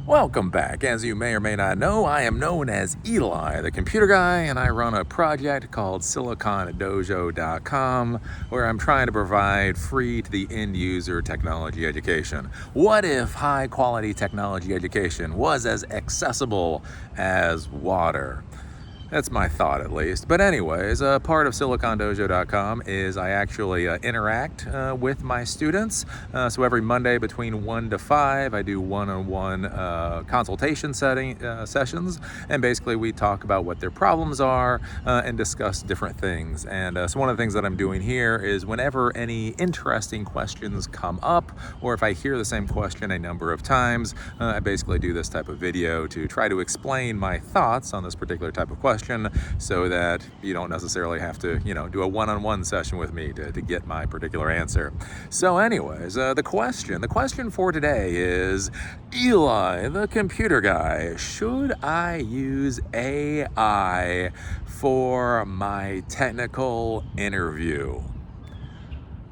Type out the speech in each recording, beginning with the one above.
Welcome back. As you may or may not know, I am known as Eli, the computer guy, and I run a project called SiliconDojo.com, where I'm trying to provide free to the end user technology education. What if high quality technology education was as accessible as water? That's my thought, at least. But anyways, part of SiliconDojo.com is I actually interact with my students. So every Monday between 1 to 5, I do one-on-one consultation sessions. And basically, we talk about what their problems are and discuss different things. And so one of the things that I'm doing here is whenever any interesting questions come up, or if I hear the same question a number of times, I basically do this type of video to try to explain my thoughts on this particular type of question, so that you don't necessarily have to, do a one-on-one session with me to get my particular answer. So anyways, the question for today is, Eli, the computer guy, should I use AI for my technical interview?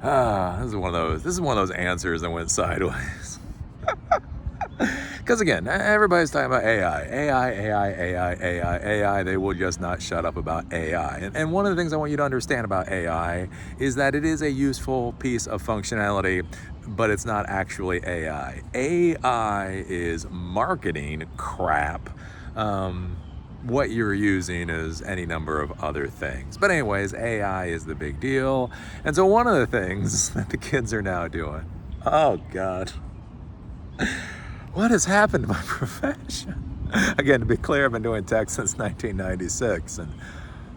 This is one of those answers that went sideways. Because again, everybody's talking about AI. They will just not shut up about AI. And one of the things I want you to understand about AI is that it is a useful piece of functionality, but it's not actually AI. AI is marketing crap. What you're using is any number of other things. But anyways, AI is the big deal. And so one of the things that the kids are now doing, oh God, what has happened to my profession? Again, to be clear, I've been doing tech since 1996, and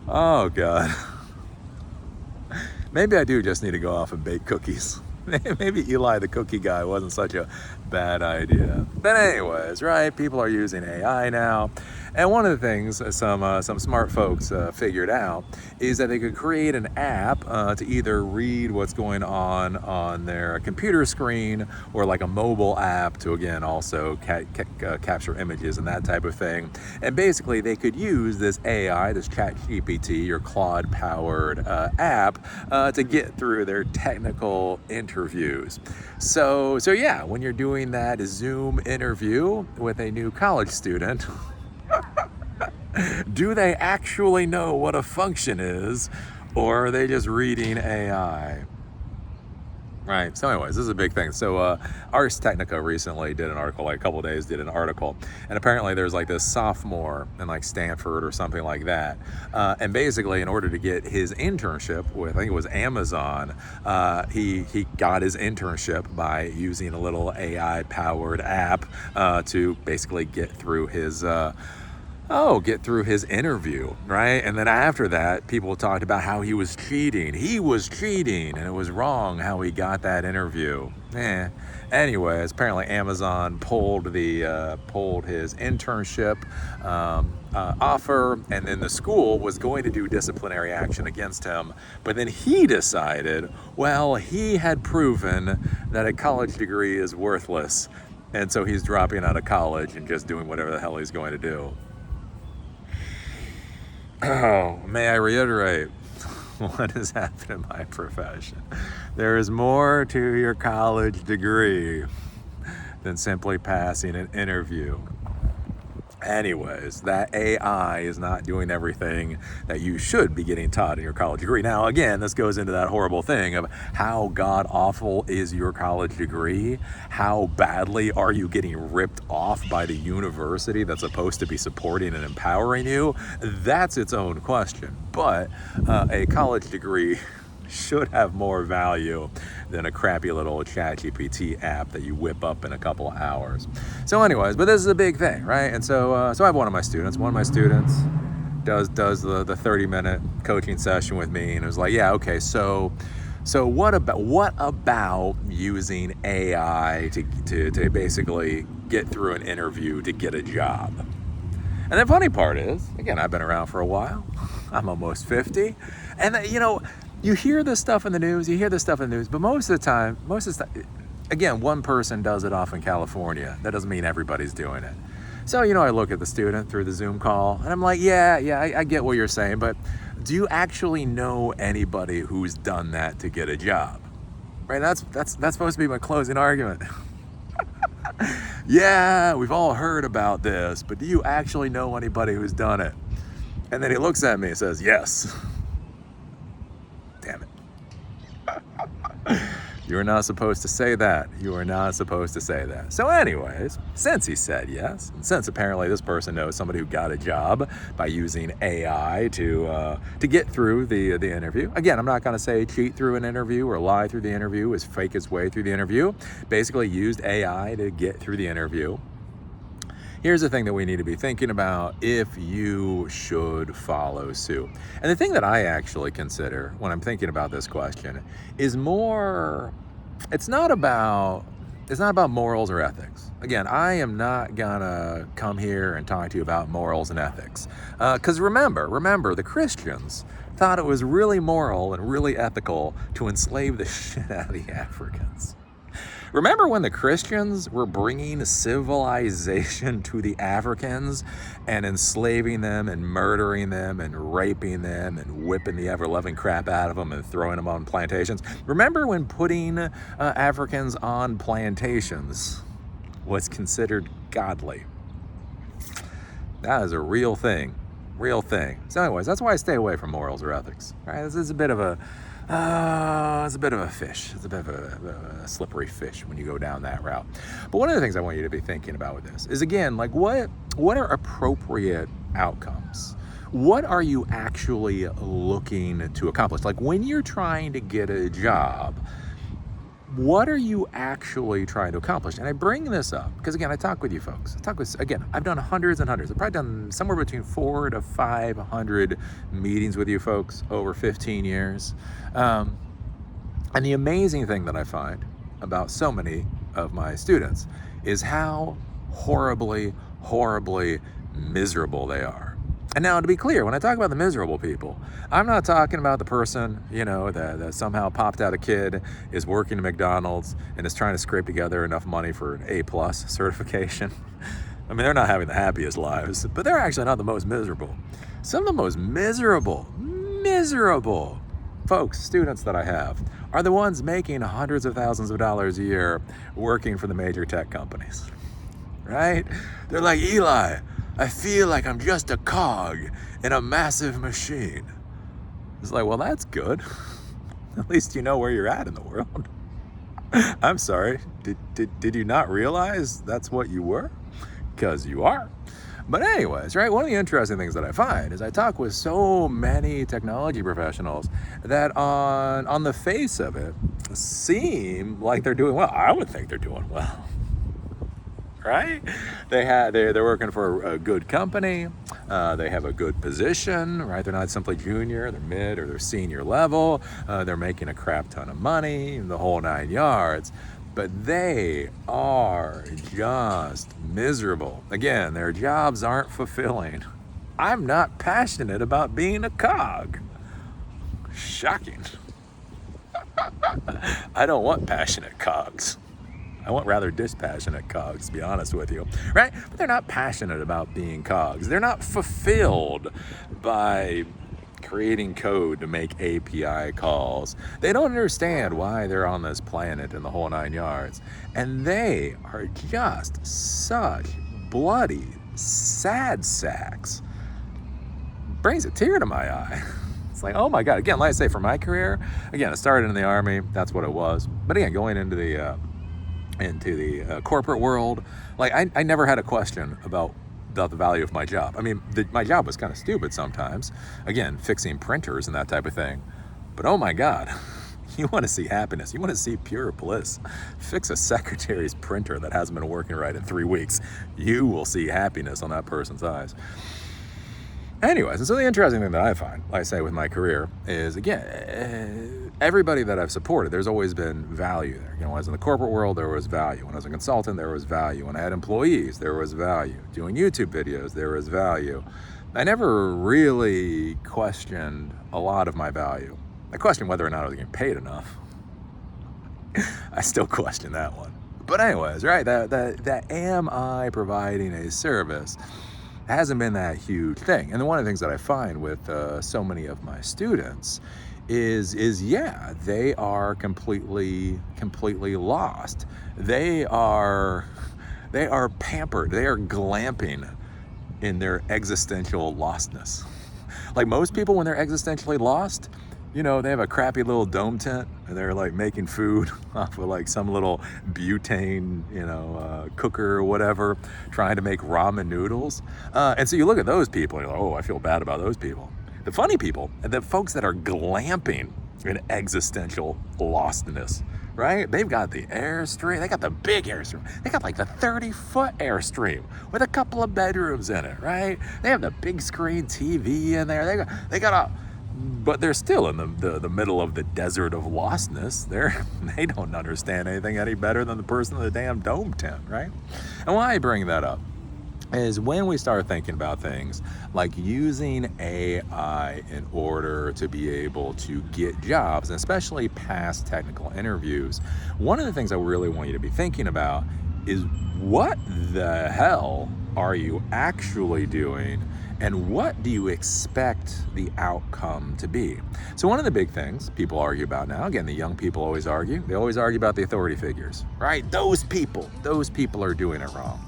oh God. Maybe I do just need to go off and bake cookies. Maybe Eli the cookie guy wasn't such a bad idea. But anyways, right, people are using AI now. And one of the things some smart folks figured out is that they could create an app to either read what's going on their computer screen, or like a mobile app to, again, also capture images and that type of thing. And basically they could use this AI, this ChatGPT or Claude powered app to get through their technical interviews. So yeah, when you're doing that Zoom interview with a new college student, do they actually know what a function is, or are they just reading AI? Right. So anyways, this is a big thing. So Ars Technica recently did an article, like a couple of days did an article, and apparently there's like this sophomore in like Stanford or something like that. And basically in order to get his internship with, I think it was Amazon, he got his internship by using a little AI powered app to basically get through his interview, right? And then after that, people talked about how he was cheating. He was cheating, and it was wrong how he got that interview. Anyways, apparently Amazon pulled his internship offer, and then the school was going to do disciplinary action against him. But then he decided, well, he had proven that a college degree is worthless, and so he's dropping out of college and just doing whatever the hell he's going to do. Oh, may I reiterate what has happened in my profession? There is more to your college degree than simply passing an interview. Anyways, that AI is not doing everything that you should be getting taught in your college degree. Now, again, this goes into that horrible thing of how god-awful is your college degree? How badly are you getting ripped off by the university that's supposed to be supporting and empowering you? That's its own question. But a college degree should have more value than a crappy little ChatGPT app that you whip up in a couple of hours. So anyways, but this is a big thing, right? And so I have one of my students does the 30-minute coaching session with me, and it was like, yeah, okay, so what about using AI to basically get through an interview to get a job? And the funny part is, again, I've been around for a while. I'm almost 50, and you hear this stuff in the news, but most of the time, again, one person does it off in California. That doesn't mean everybody's doing it. So, I look at the student through the Zoom call, and I'm like, I get what you're saying, but do you actually know anybody who's done that to get a job? Right? That's supposed to be my closing argument. Yeah, we've all heard about this, but do you actually know anybody who's done it? And then he looks at me and says, yes. Damn it. You are not supposed to say that. You are not supposed to say that. So anyways, since he said yes, and since apparently this person knows somebody who got a job by using AI to get through the interview. Again, I'm not going to say cheat through an interview or lie through the interview, is fake his way through the interview. Basically used AI to get through the interview. Here's the thing that we need to be thinking about if you should follow suit. And the thing that I actually consider when I'm thinking about this question is more, it's not about morals or ethics. Again, I am not gonna come here and talk to you about morals and ethics. Because remember, the Christians thought it was really moral and really ethical to enslave the shit out of the Africans. Remember when the Christians were bringing civilization to the Africans and enslaving them and murdering them and raping them and whipping the ever-loving crap out of them and throwing them on plantations? Remember when putting Africans on plantations was considered godly? That is a real thing. Real thing. So anyways, that's why I stay away from morals or ethics. All right, this is a bit of a fish. It's a bit of a slippery fish when you go down that route. But one of the things I want you to be thinking about with this is, again, like what are appropriate outcomes? What are you actually looking to accomplish? Like when you're trying to get a job, what are you actually trying to accomplish? And I bring this up because, again, I talk with you folks. I've done hundreds and hundreds. I've probably done somewhere between 400 to 500 meetings with you folks over 15 years. And the amazing thing that I find about so many of my students is how horribly, horribly miserable they are. And now, to be clear, when I talk about the miserable people, I'm not talking about the person, that somehow popped out a kid, is working at McDonald's, and is trying to scrape together enough money for an A+ certification. I mean, they're not having the happiest lives, but they're actually not the most miserable. Some of the most miserable folks, students that I have, are the ones making hundreds of thousands of dollars a year working for the major tech companies, right? They're like, Eli, I feel like I'm just a cog in a massive machine. It's like, well, that's good. At least you know where you're at in the world. I'm sorry, did you not realize that's what you were? Because you are. But anyways, right, one of the interesting things that I find is I talk with so many technology professionals that on the face of it seem like they're doing well. I would think they're doing well. Right? They're working for a good company. They have a good position, right? They're not simply junior, they're mid or they're senior level. They're making a crap ton of money, the whole 9 yards. But they are just miserable. Again, their jobs aren't fulfilling. I'm not passionate about being a cog. Shocking. I don't want passionate cogs. I want rather dispassionate cogs, to be honest with you, right? But they're not passionate about being cogs. They're not fulfilled by creating code to make API calls. They don't understand why they're on this planet in the whole 9 yards. And they are just such bloody sad sacks. Brings a tear to my eye. It's like, oh my God. Again, like I say, for my career, again, I started in the Army. That's what it was. But again, going into the corporate world, like I never had a question about the value of my job. I mean, my job was kind of stupid sometimes. Again, fixing printers and that type of thing. But oh my God, you want to see happiness. You want to see pure bliss. Fix a secretary's printer that hasn't been working right in 3 weeks. You will see happiness on that person's eyes.Anyways, and so the interesting thing that I find, like I say, with my career is, again, everybody that I've supported, there's always been value there. When I was in the corporate world, there was value. When I was a consultant, there was value. When I had employees, there was value. Doing YouTube videos, there was value. I never really questioned a lot of my value. I questioned whether or not I was getting paid enough. I still question that one. But anyways, right, that am I providing a service hasn't been that huge thing. And then one of the things that I find with so many of my students is yeah, they are completely lost. They are They are pampered. They are glamping in their existential lostness. Like most people, when they're existentially lost, you know, they have a crappy little dome tent and they're like making food off of like some little butane, cooker or whatever, trying to make ramen noodles. And so you look at those people and you're like, oh, I feel bad about those people. The funny people, the folks that are glamping in existential lostness, right? They've got the Airstream. They got the big Airstream. They got like the 30-foot Airstream with a couple of bedrooms in it, right? They have the big screen TV in there. But they're still in the middle of the desert of lostness. They don't understand anything any better than the person in the damn dome tent, right? And why I bring that up is when we start thinking about things like using AI in order to be able to get jobs, and especially past technical interviews, one of the things I really want you to be thinking about is what the hell are you actually doing and what do you expect the outcome to be? So one of the big things people argue about now, again, the young people always argue, they always argue about the authority figures, right? Those people are doing it wrong.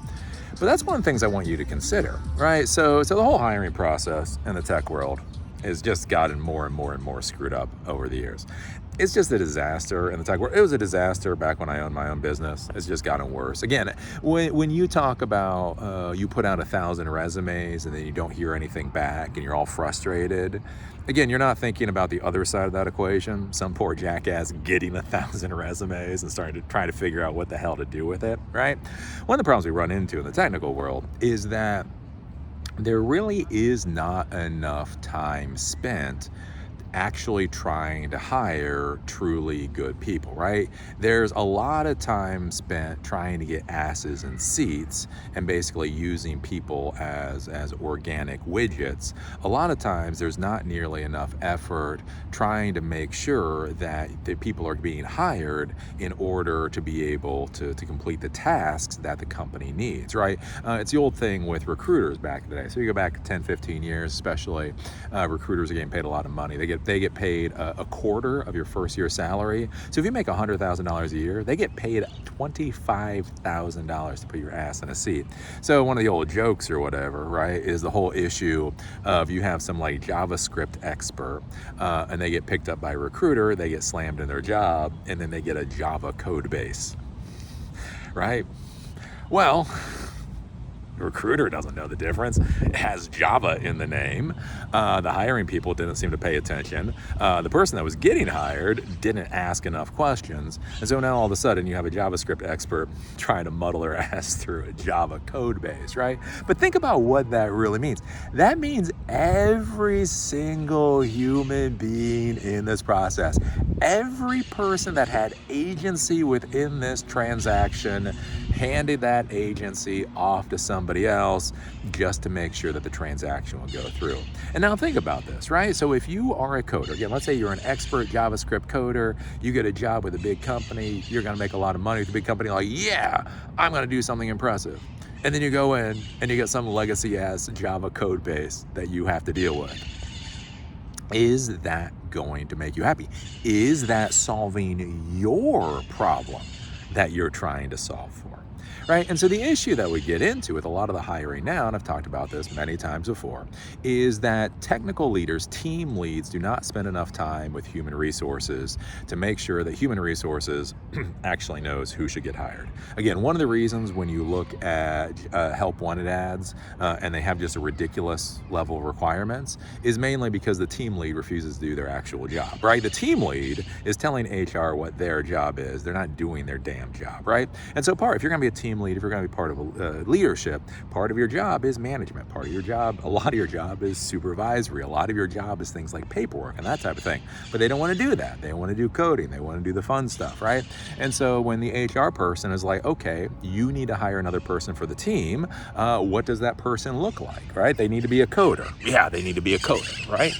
But that's one of the things I want you to consider, right? So the whole hiring process in the tech world has just gotten more and more screwed up over the years. It's just a disaster in the tech world. It was a disaster back when I owned my own business. It's just gotten worse. Again, when you talk about you put out 1,000 resumes and then you don't hear anything back and you're all frustrated, again, you're not thinking about the other side of that equation. Some poor jackass getting 1,000 resumes and trying to figure out what the hell to do with it, right? One of the problems we run into in the technical world is that there really is not enough time spent actually trying to hire truly good people, right? There's a lot of time spent trying to get asses in seats and basically using people as organic widgets. A lot of times there's not nearly enough effort trying to make sure that the people are being hired in order to be able to complete the tasks that the company needs, right? It's the old thing with recruiters back in the day. So you go back 10, 15 years, especially, recruiters are getting paid a lot of money. They get paid a quarter of your first year salary. So if you make $100,000 a year, they get paid $25,000 to put your ass in a seat. So one of the old jokes or whatever, right, is the whole issue of you have some like JavaScript expert and they get picked up by a recruiter, they get slammed in their job, and then they get a Java code base, right? Well, the recruiter doesn't know the difference. It has Java in the name. The hiring people didn't seem to pay attention. The person that was getting hired didn't ask enough questions. And so now all of a sudden you have a JavaScript expert trying to muddle her ass through a Java code base, right? But think about what that really means. That means every single human being in this process, every person that had agency within this transaction, handed that agency off to somebody else just to make sure that the transaction will go through. And now think about this, right? So if you are a coder, again, let's say you're an expert JavaScript coder, you get a job with a big company, you're gonna make a lot of money with a big company, like, yeah, I'm gonna do something impressive. And then you go in and you get some legacy ass Java code base that you have to deal with. Is that going to make you happy? Is that solving your problem that you're trying to solve for? Right? And so the issue that we get into with a lot of the hiring now, and I've talked about this many times before, is that technical leaders, team leads, do not spend enough time with human resources to make sure that human resources actually knows who should get hired. Again, one of the reasons when you look at help wanted ads and they have just a ridiculous level of requirements is mainly because the team lead refuses to do their actual job, right? The team lead is telling HR what their job is. They're not doing their damn job, right? And so if you're going to be a team lead, if you're going to be part of leadership, part of your job is management. Part of your job, a lot of your job is supervisory. A lot of your job is things like paperwork and that type of thing. But they don't want to do that. They want to do coding. They want to do the fun stuff, right? And so when the HR person is like, okay, you need to hire another person for the team, what does that person look like, right? They need to be a coder. Yeah, they need to be a coder, right?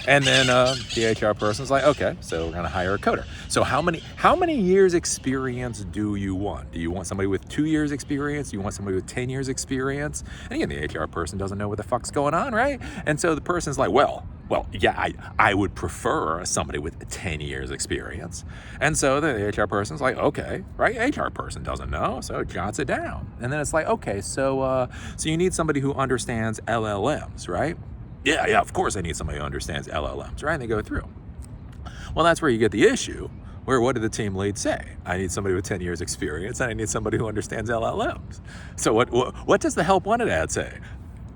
And then the HR person's like, okay, so we're going to hire a coder. So how many years experience do you want? Do you want somebody with 2 years experience? Do you want somebody with 10 years experience? And again, the HR person doesn't know what the fuck's going on, right? And so the person's like, well, Well, yeah, I would prefer somebody with 10 years experience. And so the HR person's like, okay, right? HR person doesn't know, so jots it down. And then it's like, okay, so you need somebody who understands LLMs, right? Yeah, of course I need somebody who understands LLMs, right? And they go through. Well, that's where you get the issue, where what did the team lead say? I need somebody with 10 years experience, and I need somebody who understands LLMs. So what does the help wanted ad say?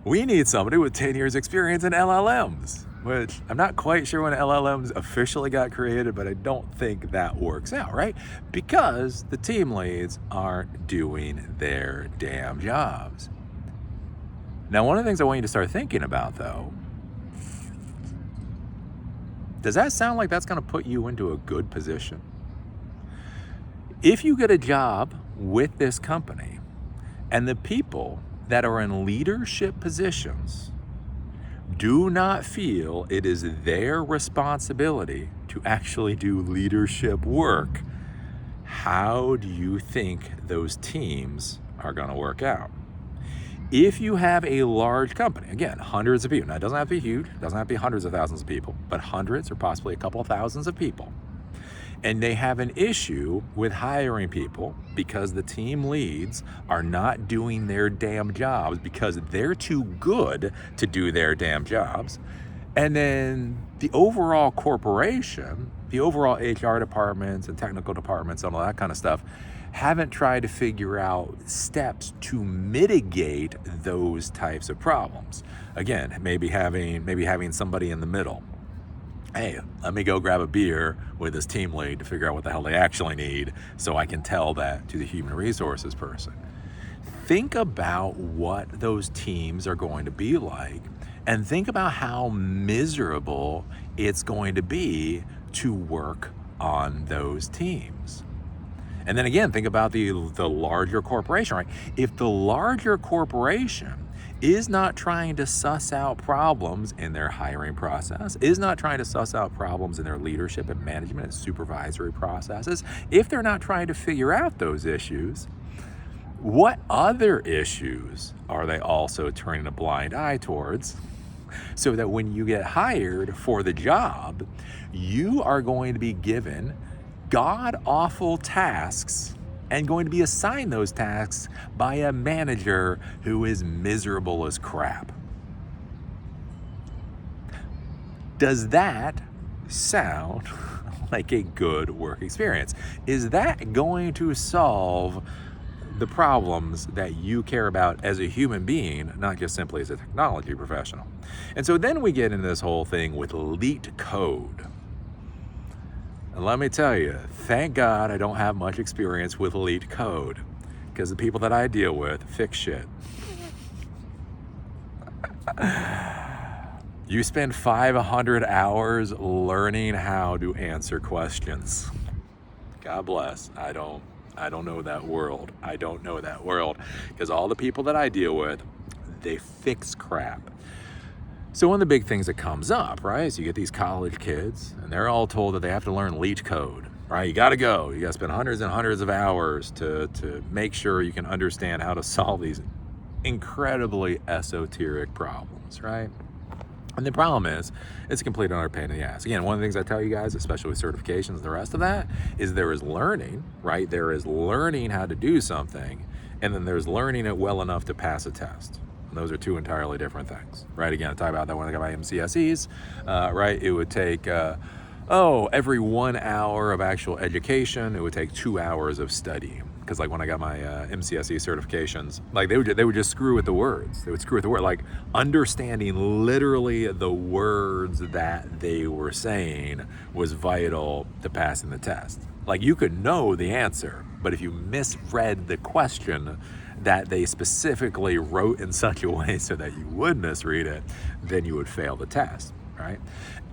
We need somebody with 10 years experience in LLMs, which I'm not quite sure when LLMs officially got created, but I don't think that works out, right? Because the team leads aren't doing their damn jobs. Now, one of the things I want you to start thinking about, though, does that sound like that's going to put you into a good position? If you get a job with this company and the people that are in leadership positions do not feel it is their responsibility to actually do leadership work, how do you think those teams are going to work out? If you have a large company, again, hundreds of people, now it doesn't have to be huge, it doesn't have to be hundreds of thousands of people, but hundreds or possibly a couple of thousands of people, and they have an issue with hiring people because the team leads are not doing their damn jobs because they're too good to do their damn jobs, and then the overall corporation, the overall HR departments and technical departments and all that kind of stuff haven't tried to figure out steps to mitigate those types of problems. Again, maybe having somebody in the middle. Hey, let me go grab a beer with this team lead to figure out what the hell they actually need so I can tell that to the human resources person. Think about what those teams are going to be like, and think about how miserable it's going to be to work on those teams. And then again, think about the larger corporation, right? If the larger corporation is not trying to suss out problems in their hiring process, is not trying to suss out problems in their leadership and management and supervisory processes, if they're not trying to figure out those issues, what other issues are they also turning a blind eye towards? So that when you get hired for the job, you are going to be given god-awful tasks and going to be assigned those tasks by a manager who is miserable as crap. Does that sound like a good work experience? Is that going to solve the problems that you care about as a human being, not just simply as a technology professional? And so then we get into this whole thing with LeetCode. And let me tell you, thank God I don't have much experience with LeetCode, because the people that I deal with fix shit. You spend 500 hours learning how to answer questions. God bless. I don't know that world. I don't know that world, because all the people that I deal with, they fix crap. So one of the big things that comes up, right, is you get these college kids and they're all told that they have to learn LeetCode, right? You got to spend hundreds and hundreds of hours to make sure you can understand how to solve these incredibly esoteric problems, right? And the problem is, it's a complete utter pain in the ass. Again, one of the things I tell you guys, especially with certifications and the rest of that, is there is learning, right? There is learning how to do something, and then there's learning it well enough to pass a test. And those are two entirely different things, right? Again, I talk about that when I got my MCSEs, right? It would take, every 1 hour of actual education, it would take 2 hours of study. Because like when I got my MCSE certifications, like they would just screw with the words. They would screw with the word, like understanding literally the words that they were saying was vital to passing the test. Like you could know the answer, but if you misread the question that they specifically wrote in such a way so that you would misread it, then you would fail the test, right?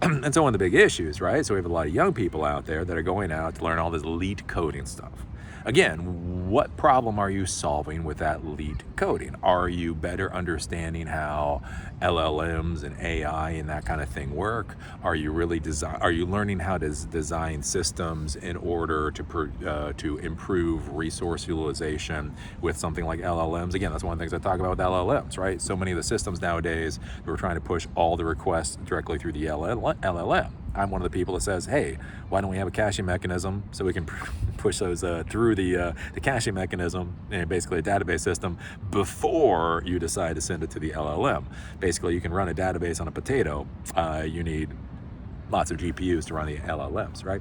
And so one of the big issues, right? So we have a lot of young people out there that are going out to learn all this LeetCoding stuff. Again, what problem are you solving with that lead coding? Are you better understanding how LLMs and AI and that kind of thing work? Are you learning how to design systems in order to improve resource utilization with something like LLMs? Again, that's one of the things I talk about with LLMs, right? So many of the systems nowadays, we're trying to push all the requests directly through the LLM. I'm one of the people that says, hey, why don't we have a caching mechanism so we can push those through the caching mechanism, and basically a database system, before you decide to send it to the LLM. Basically, you can run a database on a potato. You need lots of GPUs to run the LLMs, right?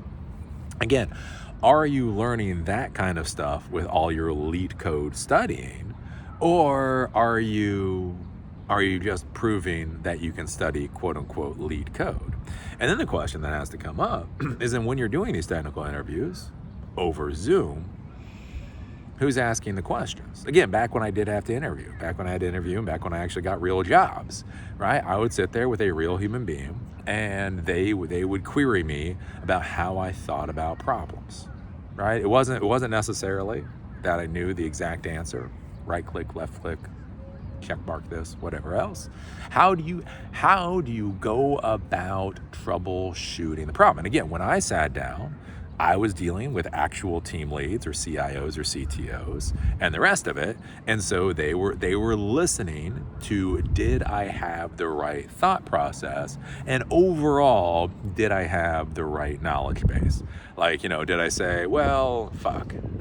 Again, are you learning that kind of stuff with all your lead code studying, or are you just proving that you can study quote unquote lead code? And then the question that has to come up is, then when you're doing these technical interviews over Zoom, who's asking the questions? Again, back when I did have to interview, back when I had to interview, and back when I actually got real jobs, right? I would sit there with a real human being, and they would query me about how I thought about problems, right? It wasn't necessarily that I knew the exact answer, right click, left click, check mark this, whatever else. How do you go about troubleshooting the problem? And again, when I sat down, I was dealing with actual team leads or CIOs or CTOs and the rest of it. And so they were listening to, did I have the right thought process? And overall, did I have the right knowledge base? Like, did I say, well,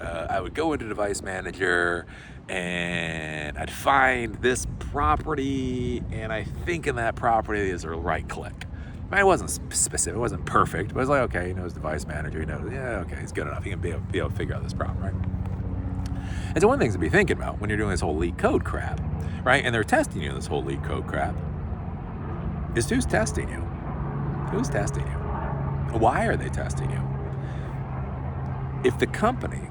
I would go into Device Manager and I'd find this property, and I think in that property is a right click. It wasn't specific, it wasn't perfect, but it was like, okay, he knows Device Manager, he knows, yeah, okay, he's good enough. He can be able to figure out this problem, right? And so one of the things to be thinking about when you're doing this whole leak code crap, right, and they're testing you in this whole leak code crap, is who's testing you? Who's testing you? Why are they testing you? If the company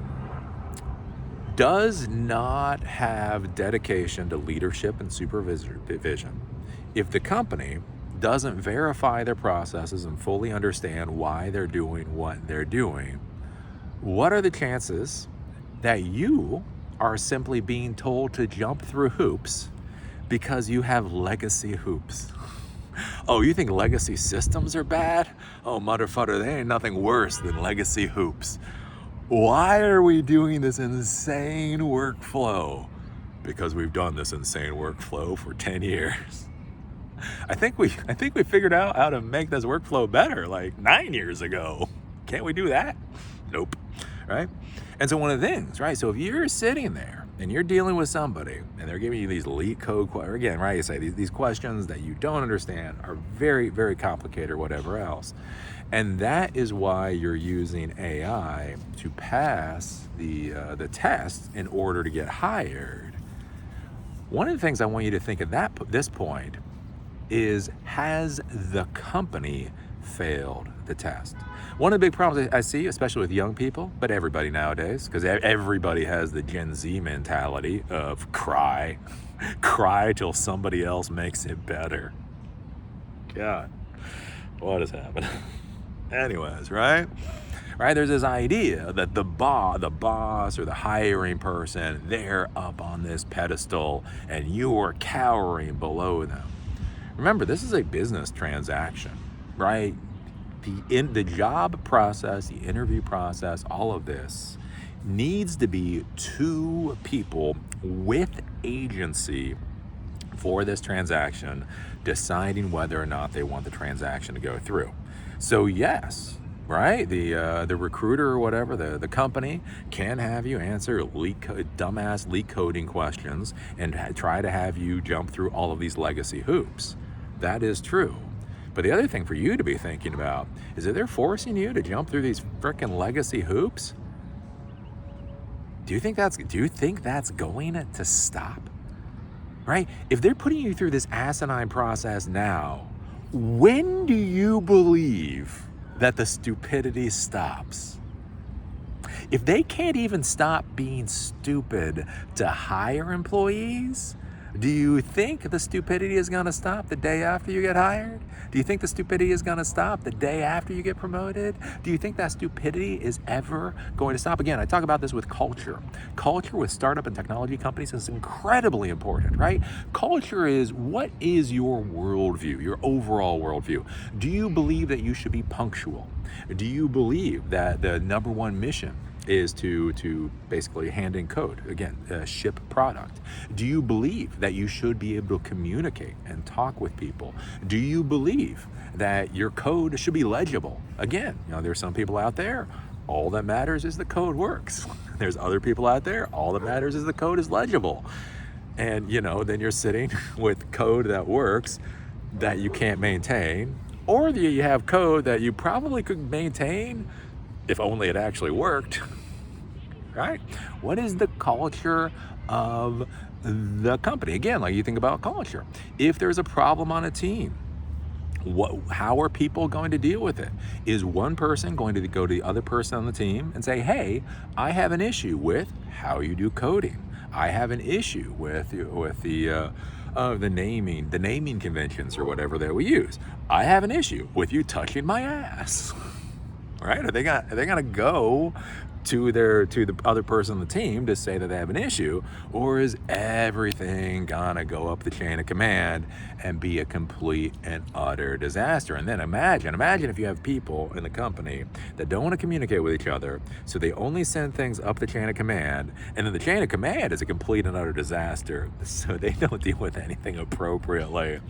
does not have dedication to leadership and supervision, if the company doesn't verify their processes and fully understand why they're doing what they're doing, what are the chances that you are simply being told to jump through hoops because you have legacy hoops? Oh, you think legacy systems are bad? Oh, motherfucker, there ain't nothing worse than legacy hoops. Why are we doing this insane workflow? Because we've done this insane workflow for 10 years. I think we figured out how to make this workflow better like 9 years ago. Can't we do that? Nope. Right? And so one of the things, right? So if you're sitting there and you're dealing with somebody and they're giving you these leak code, again, right? You say these questions that you don't understand are very, very complicated or whatever else. And that is why you're using AI to pass the test in order to get hired. One of the things I want you to think at this point is, has the company failed the test? One of the big problems I see, especially with young people, but everybody nowadays, because everybody has the Gen Z mentality of cry till somebody else makes it better. God, what is happening? Anyways, right? There's this idea that the boss or the hiring person, they're up on this pedestal and you're cowering below them. Remember, this is a business transaction, right? The job process, the interview process, all of this needs to be two people with agency for this transaction deciding whether or not they want the transaction to go through. So yes, right? The recruiter or whatever, the company can have you answer dumbass leak coding questions and try to have you jump through all of these legacy hoops. That is true. But the other thing for you to be thinking about is that they're forcing you to jump through these frickin' legacy hoops. Do you think that's going to stop? Right? If they're putting you through this asinine process now, when do you believe that the stupidity stops? If they can't even stop being stupid to hire employees, Do you think the stupidity is going to stop the day after you get hired? Do you think the stupidity is going to stop the day after you get promoted? Do you think that stupidity is ever going to stop? Again, I talk about this with culture. Culture with startup and technology companies is incredibly important, right? Culture is, what is your worldview, your overall worldview? Do you believe that you should be punctual? Do you believe that the number one mission is to basically hand in code, again, ship product? Do you believe that you should be able to communicate and talk with people? Do you believe that your code should be legible? Again, there's some people out there, all that matters is the code works. There's other people out there, all that matters is the code is legible. And then you're sitting with code that works that you can't maintain, or you have code that you probably could maintain if only it actually worked, right? What is the culture of the company? Again, like you think about culture. If there's a problem on a team, how are people going to deal with it? Is one person going to go to the other person on the team and say, hey, I have an issue with how you do coding. I have an issue with the naming conventions or whatever that we use. I have an issue with you touching my ass. Right? Are they gonna go to the other person on the team to say that they have an issue, or is everything gonna go up the chain of command and be a complete and utter disaster? And then imagine if you have people in the company that don't want to communicate with each other, so they only send things up the chain of command, and then the chain of command is a complete and utter disaster, so they don't deal with anything appropriately.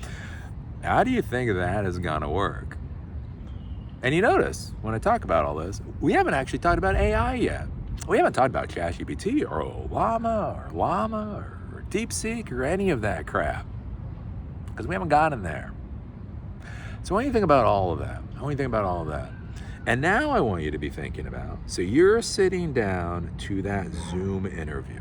How do you think that is gonna work? And you notice, when I talk about all this, we haven't actually talked about AI yet. We haven't talked about ChatGPT or Llama or DeepSeek or any of that crap, because we haven't gotten there. So I want you to think about all of that. And now I want you to be thinking about, so you're sitting down to that Zoom interview,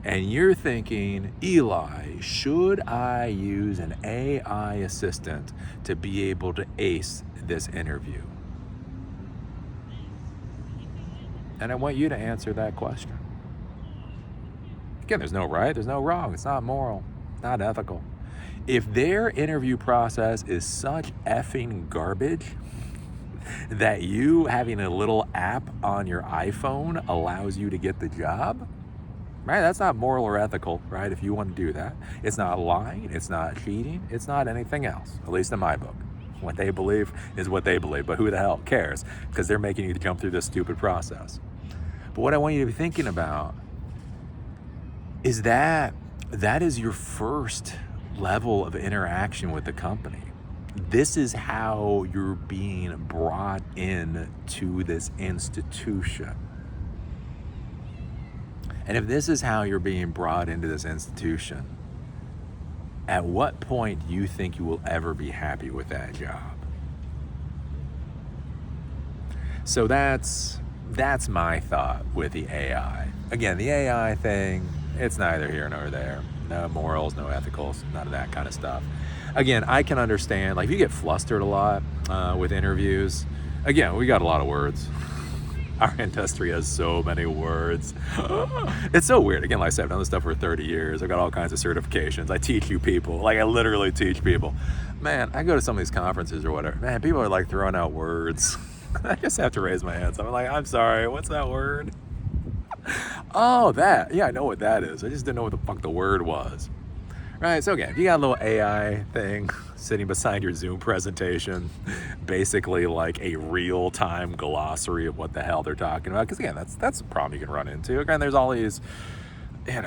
and you're thinking, Eli, should I use an AI assistant to be able to ace this interview? And I want you to answer that question. Again, there's no right, there's no wrong. It's not moral, not ethical. If their interview process is such effing garbage that you having a little app on your iPhone allows you to get the job, right? That's not moral or ethical, right? If you want to do that, it's not lying, it's not cheating, it's not anything else, at least in my book. What they believe is what they believe, but who the hell cares? Because they're making you jump through this stupid process. But what I want you to be thinking about is that is your first level of interaction with the company. This is how you're being brought in to this institution. And if this is how you're being brought into this institution, at what point do you think you will ever be happy with that job? So that's my thought with the AI. Again, the AI thing, it's neither here nor there. No morals, no ethicals, none of that kind of stuff. Again, I can understand, like if you get flustered a lot with interviews, again, we got a lot of words. Our industry has so many words. It's so weird. Again, like I said, I've done this stuff for 30 years. I've got all kinds of certifications. I teach you people. Like I literally teach people. Man, I go to some of these conferences or whatever. Man, people are like throwing out words. I just have to raise my hands. I'm like, I'm sorry, what's that word? Oh, that. Yeah, I know what that is. I just didn't know what the fuck the word was. Right, so again, if you got a little AI thing sitting beside your Zoom presentation, basically like a real-time glossary of what the hell they're talking about, because again, that's a problem you can run into. Again, there's all these, and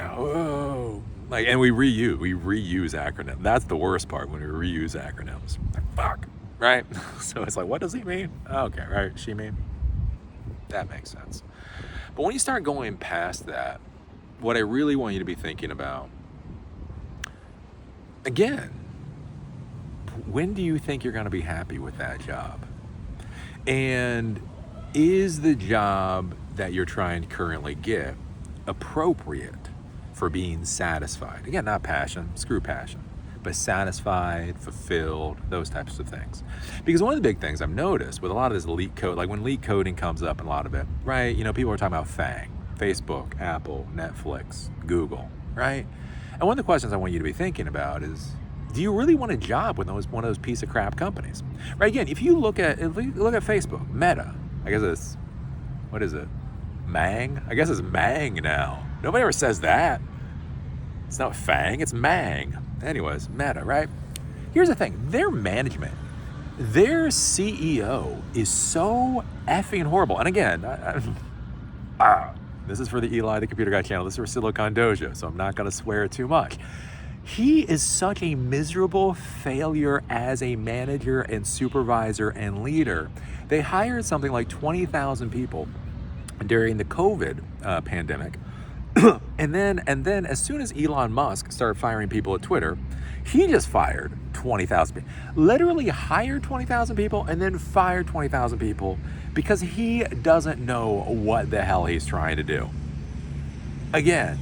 we reuse acronyms. That's the worst part, when we reuse acronyms. Like, fuck, right? So it's like, what does he mean? Okay, right, she mean? That makes sense. But when you start going past that, what I really want you to be thinking about, again, when do you think you're going to be happy with that job? And is the job that you're trying to currently get appropriate for being satisfied? Again, not passion, screw passion, but satisfied, fulfilled, those types of things. Because one of the big things I've noticed with a lot of this elite code, like when elite coding comes up, a lot of it, right? People are talking about FANG, Facebook, Apple, Netflix, Google, right? And one of the questions I want you to be thinking about is, do you really want a job with one of those piece of crap companies? Right? Again, if you look at Facebook, Meta, I guess it's, what is it? Mang? I guess it's Mang now. Nobody ever says that. It's not Fang, it's Mang. Anyways, Meta, right? Here's the thing, their management, their CEO is so effing horrible. And again, this is for the Eli the Computer Guy channel. This is for Silicon Dojo, so I'm not going to swear too much. He is such a miserable failure as a manager and supervisor and leader. They hired something like 20,000 people during the COVID pandemic. and then as soon as Elon Musk started firing people at Twitter, he just fired 20,000 people. Literally hired 20,000 people and then fired 20,000 people because he doesn't know what the hell he's trying to do. Again,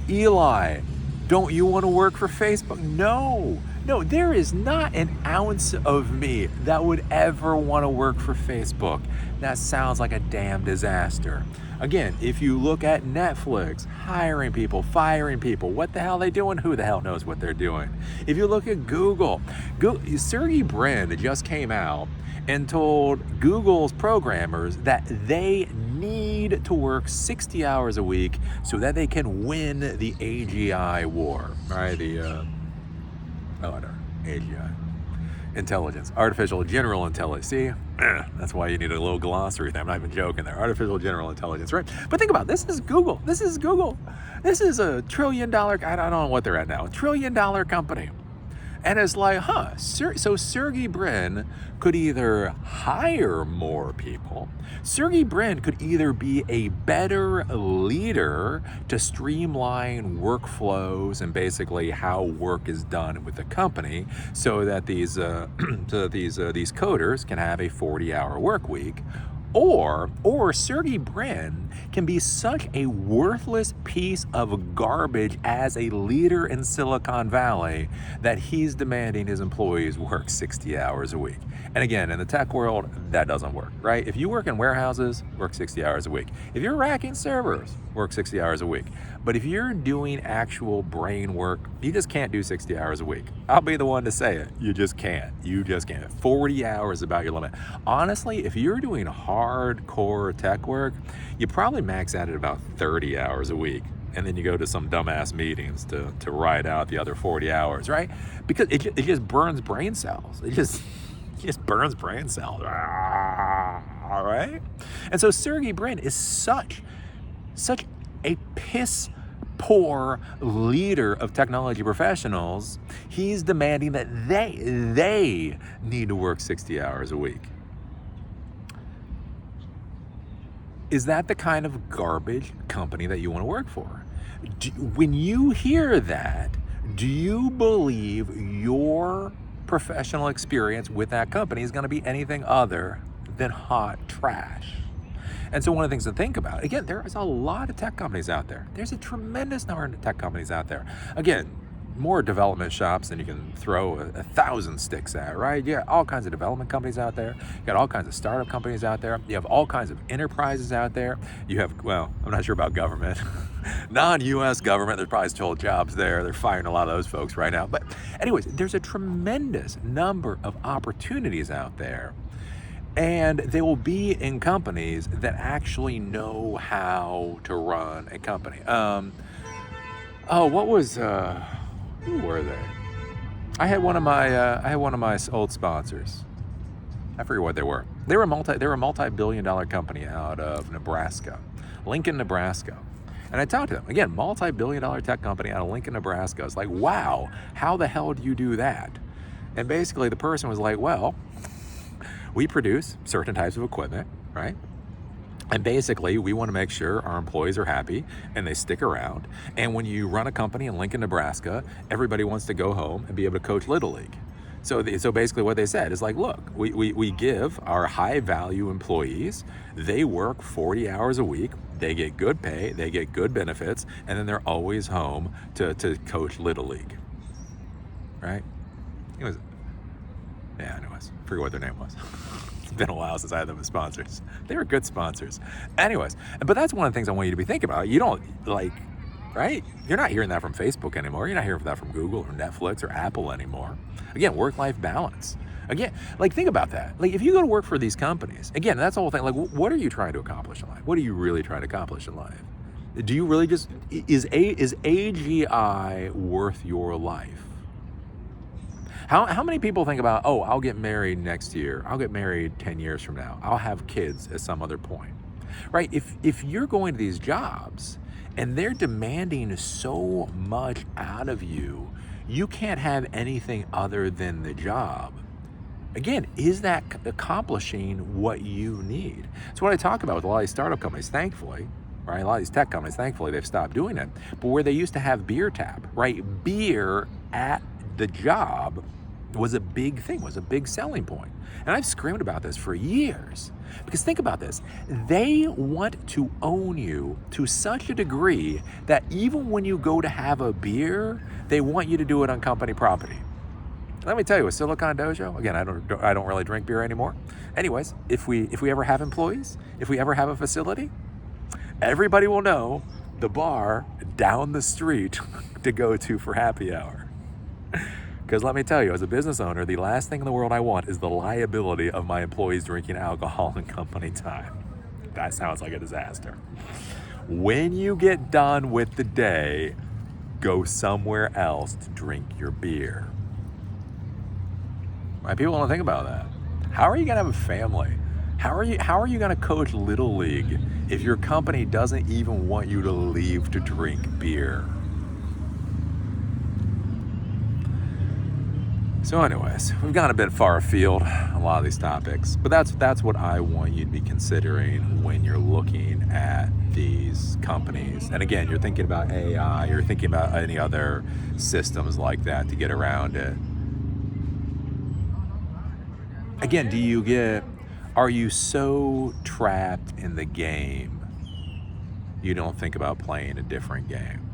Eli, don't you want to work for Facebook? No, there is not an ounce of me that would ever want to work for Facebook. That sounds like a damn disaster. Again, if you look at Netflix, hiring people, firing people, what the hell are they doing? Who the hell knows what they're doing? If you look at Google, Sergey Brin just came out and told Google's programmers that they need to work 60 hours a week so that they can win the AGI war, right? AGI. Intelligence, artificial general intelligence. See, that's why you need a little glossary thing. I'm not even joking there. Artificial general intelligence, right? But think about it. This is Google. This is a $1 trillion, I don't know what they're at now, $1 trillion company. And it's like, so Sergey Brin could either hire more people. Sergey Brin could either be a better leader to streamline workflows and basically how work is done with the company, so that these coders can have a 40-hour work week. Or Sergey Brin can be such a worthless piece of garbage as a leader in Silicon Valley that he's demanding his employees work 60 hours a week. And again, in the tech world, that doesn't work, right? If you work in warehouses, work 60 hours a week. If you're racking servers, work 60 hours a week. But if you're doing actual brain work, you just can't do 60 hours a week. I'll be the one to say it. You just can't. 40 hours is about your limit. Honestly, if you're doing hardcore tech work, you probably max out at about 30 hours a week. And then you go to some dumbass meetings to ride out the other 40 hours, right? Because it just burns brain cells. It just burns brain cells. All right? And so Sergey Brin is such a piss poor leader of technology professionals. He's demanding that they need to work 60 hours a week. Is that the kind of garbage company that you want to work for? When you hear that, do you believe your professional experience with that company is going to be anything other than hot trash? And so one of the things to think about, again, there is a lot of tech companies out there. There's a tremendous number of tech companies out there. Again, more development shops than you can throw 1,000 sticks at, right? You got all kinds of development companies out there. You got all kinds of startup companies out there. You have all kinds of enterprises out there. You have, well, I'm not sure about government. Non-US government, there's probably still jobs there. They're firing a lot of those folks right now. But anyways, there's a tremendous number of opportunities out there. And they will be in companies that actually know how to run a company. Who were they? I had one of my old sponsors. I forget what they were. They were a multi-billion-dollar company out of Nebraska, Lincoln, Nebraska. And I talked to them again, multi-billion-dollar tech company out of Lincoln, Nebraska. It's like, wow, how the hell do you do that? And basically, the person was like, well, we produce certain types of equipment, right? And basically, we want to make sure our employees are happy and they stick around. And when you run a company in Lincoln, Nebraska, everybody wants to go home and be able to coach Little League. So basically what they said is like, look, we give our high value employees, they work 40 hours a week, they get good pay, they get good benefits, and then they're always home to coach Little League, right? Anyways, I forget what their name was. It's been a while since I had them as sponsors. They were good sponsors. Anyways, but that's one of the things I want you to be thinking about. You don't right? You're not hearing that from Facebook anymore. You're not hearing that from Google or Netflix or Apple anymore. Again, work-life balance. Again, like think about that. Like if you go to work for these companies, again, that's the whole thing. Like what are you trying to accomplish in life? What are you really trying to accomplish in life? Do you really just, is AGI worth your life? How many people think about, oh, I'll get married next year. I'll get married 10 years from now. I'll have kids at some other point, right? If you're going to these jobs and they're demanding so much out of you, you can't have anything other than the job. Again, is that accomplishing what you need? It's what I talk about with a lot of these startup companies, thankfully, right? A lot of these tech companies, thankfully, they've stopped doing it. But where they used to have beer tap, right? Beer at the job was a big thing, was a big selling point. And I've screamed about this for years. Because think about this, they want to own you to such a degree that even when you go to have a beer, they want you to do it on company property. Let me tell you, with Silicon Dojo, again, I don't really drink beer anymore. Anyways, if we ever have employees, if we ever have a facility, everybody will know the bar down the street to go to for happy hour. Because let me tell you, as a business owner, the last thing in the world I want is the liability of my employees drinking alcohol in company time. That sounds like a disaster. When you get done with the day, go somewhere else to drink your beer. Right? People don't think about that. How are you gonna have a family? How are you gonna coach Little League if your company doesn't even want you to leave to drink beer? So anyways, we've gone a bit far afield on a lot of these topics, but that's what I want you to be considering when you're looking at these companies. And again, you're thinking about AI, you're thinking about any other systems like that to get around it. Again, are you so trapped in the game you don't think about playing a different game?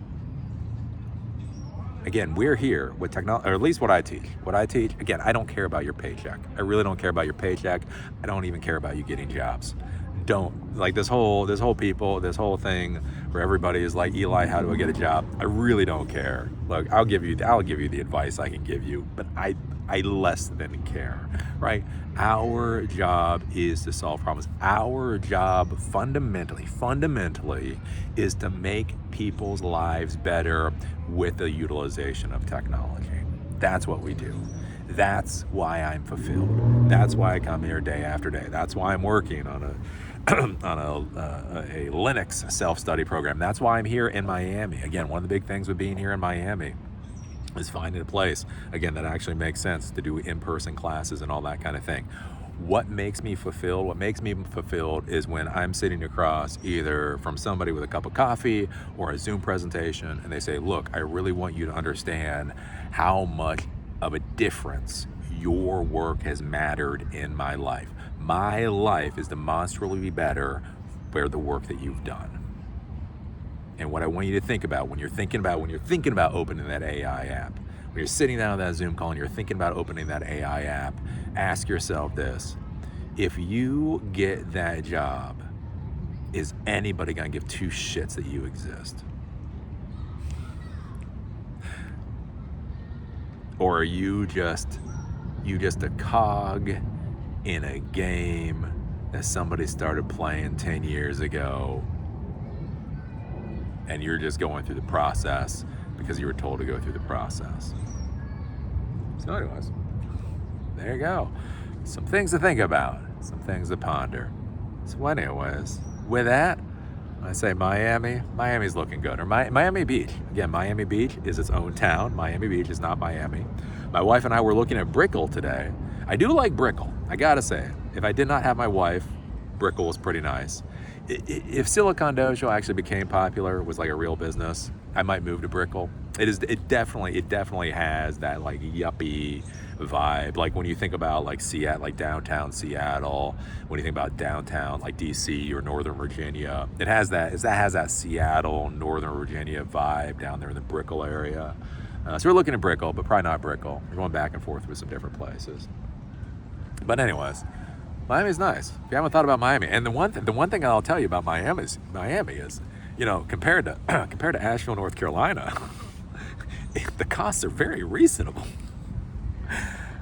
Again, we're here with technology, or at least what I teach. Again, I don't care about your paycheck. I really don't care about your paycheck. I don't even care about you getting jobs. Don't, like this whole thing where everybody is like, Eli, how do I get a job? I really don't care. Look, I'll give you the advice I can give you, but I less than care, right? Our job is to solve problems. Our job fundamentally is to make people's lives better with the utilization of technology. That's what we do. That's why I'm fulfilled. That's why I come here day after day. That's why I'm working on a Linux self-study program. That's why I'm here in Miami. Again, one of the big things with being here in Miami is finding a place, again, that actually makes sense to do in-person classes and all that kind of thing. What makes me fulfilled? What makes me fulfilled is when I'm sitting across either from somebody with a cup of coffee or a Zoom presentation, and they say, look, I really want you to understand how much of a difference your work has mattered in my life. My life is demonstrably better for the work that you've done. And what I want you to think about when you're thinking about opening that AI app, when you're sitting down on that Zoom call and you're thinking about opening that AI app, ask yourself this: if you get that job, is anybody gonna give two shits that you exist? Or are you just a cog in a game that somebody started playing 10 years ago, and you're just going through the process because you were told to go through the process? So anyways, there you go. Some things to think about, some things to ponder. So anyways, with that, I say Miami's looking good. Or Miami Beach. Again, Miami Beach is its own town. Miami Beach is not Miami. My wife and I were looking at Brickell today. I do like Brickell, I gotta say. If I did not have my wife, Brickell was pretty nice. If Silicon Dojo actually became popular, was like a real business, I might move to Brickell. It definitely has that like yuppie vibe. Like when you think about like Seattle, like downtown Seattle, when you think about downtown like DC or Northern Virginia, it has that Seattle, Northern Virginia vibe down there in the Brickell area. So we're looking at Brickell, but probably not Brickell. We're going back and forth with some different places. But anyways, Miami's nice. If you haven't thought about Miami, and the one thing I'll tell you about Miami is You know, compared to compared to Asheville, North Carolina, the costs are very reasonable.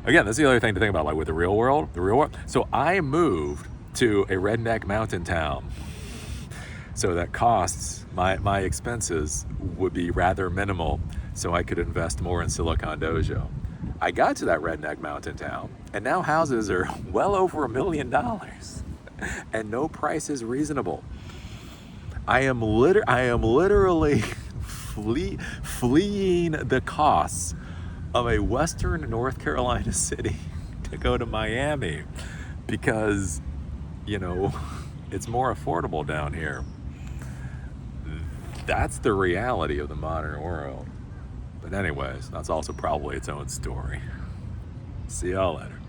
Again, that's the other thing to think about, like with the real world. So I moved to a redneck mountain town, so that costs, my expenses would be rather minimal, so I could invest more in Silicon Dojo. I got to that redneck mountain town, and now houses are well over $1 million, and no price is reasonable. I am literally fleeing the costs of a Western North Carolina city to go to Miami because, you know, it's more affordable down here. That's the reality of the modern world. But anyways, that's also probably its own story. See y'all later.